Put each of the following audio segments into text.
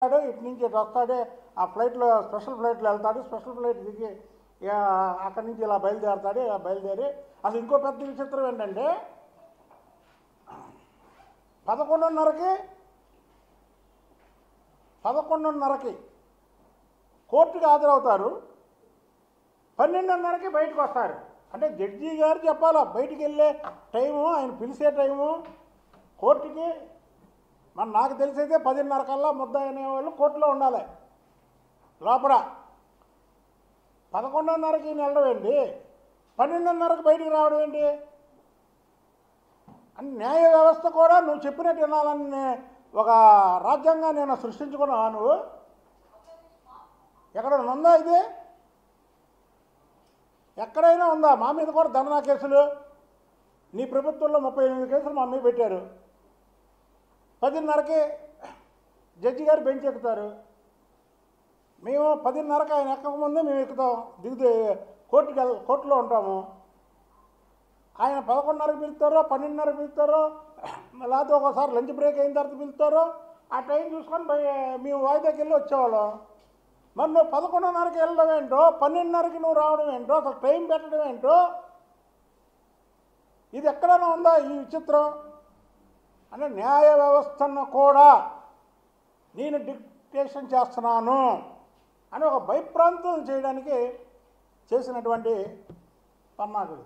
ఇటు నుంచి ఇటు వస్తాడే ఆ ఫ్లైట్లో స్పెషల్ ఫ్లైట్లో వెళ్తాడు. స్పెషల్ ఫ్లైట్ దిగి అక్కడి నుంచి ఇలా బయలుదేరతాడు. ఇలా బయలుదేరి అసలు ఇంకో పెద్ద విచిత్రం ఏంటంటే 11:30కి కోర్టుకి హాజరవుతారు. 12:30కి బయటకు వస్తారు. అంటే జడ్జి గారు చెప్పాలా బయటికి వెళ్ళే టైము, ఆయన పిలిచే టైము కోర్టుకి. నాకు తెలిసైతే 10:30 కల్లా ముద్దాయి అనేవాళ్ళు కోర్టులో ఉండాలి. లోపల 11:30కి వెళ్ళడం ఏంటి, 12:30కి బయటికి రావడం ఏంటి అని న్యాయ వ్యవస్థ కూడా నువ్వు చెప్పినట్టు వినాలని ఒక రాజ్యాంగాన్ని నేను సృష్టించుకున్నావా? నువ్వు ఎక్కడైనా ఉందా ఇది? ఎక్కడైనా ఉందా? మా మీద కూడా ధర్నా కేసులు, నీ ప్రభుత్వంలో 38 కేసులు మా మీద పెట్టారు. 10:30కి జడ్జి గారు బెంచ్ ఎక్కుతారు. మేము 10:30కి ఆయన ఎక్కకముందే మేము ఎక్కుతాం, దిగుతే కోర్టులో ఉంటాము. ఆయన 11:30కి పిలుస్తారో, 12:30కి పిలుస్తారో, లేకపోతే ఒకసారి లంచ్ బ్రేక్ అయిన తర్వాత పిలుస్తారో. ఆ టైం చూసుకొని మేము వాయిదాకి వెళ్ళి వచ్చేవాళ్ళం. మరి నువ్వు 11:30కి వెళ్ళడం ఏంటో, 12:30కి నువ్వు రావడం ఏంటో, అసలు టైం పెట్టడం ఏంటో, ఇది ఎక్కడైనా ఉందా ఈ విచిత్రం? అంటే న్యాయ వ్యవస్థను కూడా నేను డిక్టేషన్ చేస్తున్నాను అని ఒక భయప్రాంతం చేయడానికి చేసినటువంటి పన్నాగుడు.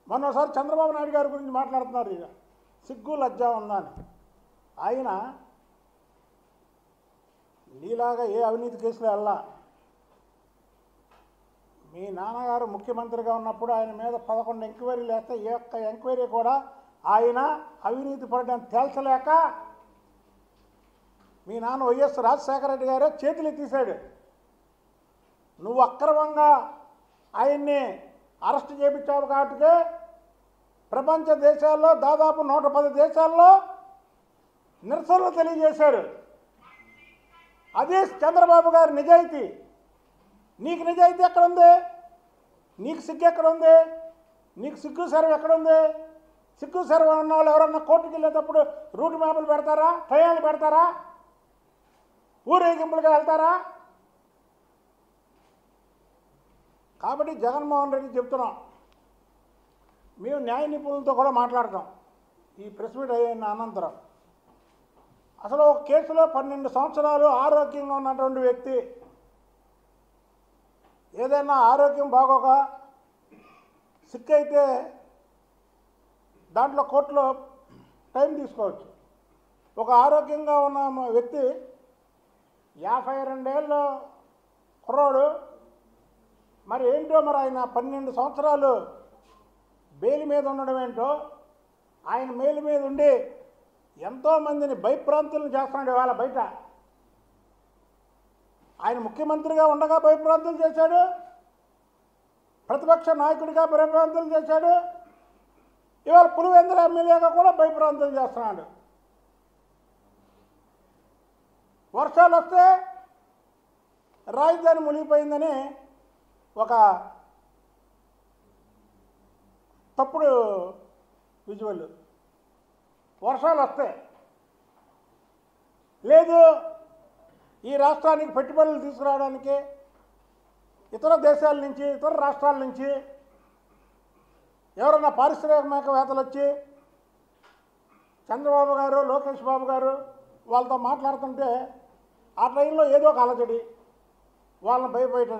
మొన్నసారి చంద్రబాబు నాయుడు గారి గురించి మాట్లాడుతున్నారు. ఇక సిగ్గు లజ్జ ఉందని. ఆయన నీలాగా ఏ అవినీతి కేసులో వెళ్ళా. మీ నాన్నగారు ముఖ్యమంత్రిగా ఉన్నప్పుడు ఆయన మీద 11 ఎంక్వైరీలు వేస్తే ఏ ఒక్క ఎంక్వైరీ కూడా ఆయన అవినీతి పడడం తేల్చలేక మీ నాన్న వైఎస్ రాజశేఖర రెడ్డి గారే చేతులు తీశాడు. నువ్వు అక్రమంగా ఆయన్ని అరెస్ట్ చేయించావు కాబట్టి ప్రపంచ దేశాల్లో దాదాపు 110 దేశాల్లో నిరసనలు తెలియజేశారు. అదే చంద్రబాబు గారి నిజాయితీ. నీకు నిజాయితీ ఎక్కడుంది? నీకు సిగ్గు ఎక్కడుంది? నీకు సిగ్గు సెరవు ఎక్కడుంది? సిగ్గు సెరవు ఉన్న వాళ్ళు ఎవరన్నా కోర్టుకు వెళ్ళేటప్పుడు రూట్ మ్యాపులు పెడతారా? టయాలు పెడతారా? ఊరేగింపులుగా వెళ్తారా? కాబట్టి జగన్మోహన్ రెడ్డి చెప్తున్నాం, మేము న్యాయ నిపుణులతో కూడా మాట్లాడతాం ఈ ప్రెస్ మీట్ అయిన అనంతరం. అసలు ఒక కేసులో 12 సంవత్సరాలు ఆరోగ్యంగా ఉన్నటువంటి వ్యక్తి ఏదైనా ఆరోగ్యం బాగోక సిక్ అయితే దాంట్లో కోర్టులో టైం తీసుకోవచ్చు. ఒక ఆరోగ్యంగా ఉన్న వ్యక్తి 52 ఏళ్ళ కుర్రాడు మరి ఏంటో, మరి ఆయన 12 సంవత్సరాలు బెయిల్ మీద ఉండడం ఏంటో, ఆయన బెయిల్ మీద ఉండి ఎంతోమందిని భయప్రాంతులను చేస్తున్నాడు. ఇవాళ బయట ఆయన ముఖ్యమంత్రిగా ఉండగా భయప్రాంతులు చేశాడు, ప్రతిపక్ష నాయకుడిగా భయప్రాంతులు చేశాడు, ఇవాళ పులివెందుల ఎమ్మెల్యేగా కూడా భయప్రాంతులు చేస్తున్నాడు. వర్షాలు వస్తే రాజధాని మునిగిపోయిందని ఒక తప్పుడు విజువల్. వర్షాలు వస్తే లేదు, ఈ రాష్ట్రానికి పెట్టుబడులు తీసుకురావడానికి ఇతర దేశాల నుంచి, ఇతర రాష్ట్రాల నుంచి ఎవరన్నా పారిశ్రామికవేత్తలు వచ్చి చంద్రబాబు గారు, లోకేష్ బాబు గారు వాళ్ళతో మాట్లాడుతుంటే ఆ ట్రైన్లో ఏదో ఒక అలజడి వాళ్ళని భయపెట్టారు.